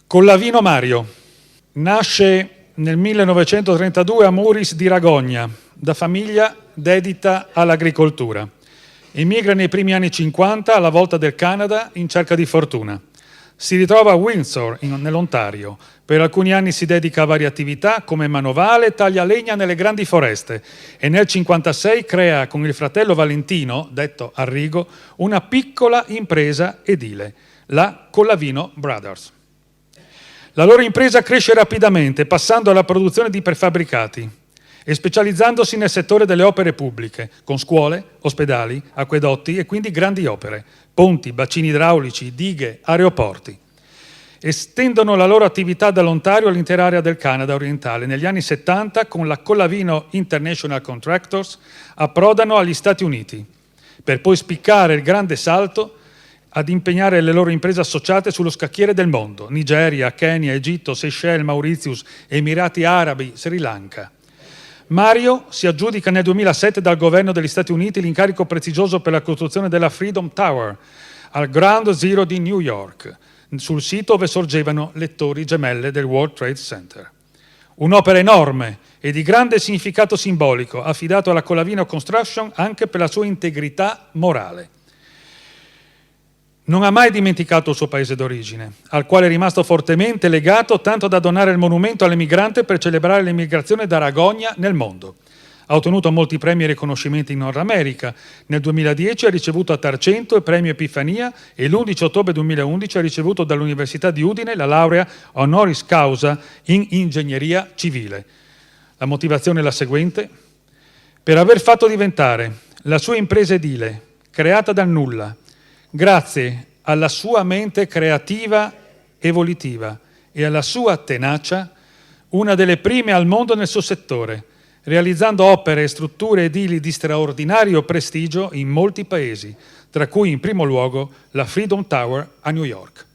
Collavino Mario nasce nel 1932 a Muris di Ragogna, da famiglia dedita all'agricoltura. Emigra nei primi anni 50 alla volta del Canada in cerca di fortuna. Si ritrova a Windsor, nell'Ontario. Per alcuni anni si dedica a varie attività come manovale e taglia legna nelle grandi foreste e nel 1956 crea con il fratello Valentino, detto Arrigo, una piccola impresa edile, la Collavino Brothers. La loro impresa cresce rapidamente, passando alla produzione di prefabbricati e specializzandosi nel settore delle opere pubbliche, con scuole, ospedali, acquedotti e quindi grandi opere, ponti, bacini idraulici, dighe, aeroporti. Estendono la loro attività dall'Ontario all'intera area del Canada orientale. Negli anni 70, con la Collavino International Contractors, approdano agli Stati Uniti, per poi spiccare il grande salto ad impegnare le loro imprese associate sullo scacchiere del mondo: Nigeria, Kenya, Egitto, Seychelles, Mauritius, Emirati Arabi, Sri Lanka. Mario si aggiudica nel 2007 dal governo degli Stati Uniti l'incarico prestigioso per la costruzione della Freedom Tower al Ground Zero di New York, sul sito dove sorgevano le torri gemelle del World Trade Center. Un'opera enorme e di grande significato simbolico, affidato alla Collavino Construction anche per la sua integrità morale. Non ha mai dimenticato il suo paese d'origine, al quale è rimasto fortemente legato, tanto da donare il monumento all'emigrante per celebrare l'emigrazione da Ragogna nel mondo. Ha ottenuto molti premi e riconoscimenti in Nord America. Nel 2010 ha ricevuto a Tarcento il premio Epifania e l'11 ottobre 2011 ha ricevuto dall'Università di Udine la laurea honoris causa in ingegneria civile. La motivazione è la seguente: per aver fatto diventare la sua impresa edile, creata dal nulla, grazie alla sua mente creativa e volitiva e alla sua tenacia, una delle prime al mondo nel suo settore, realizzando opere e strutture edili di straordinario prestigio in molti paesi, tra cui in primo luogo la Freedom Tower a New York.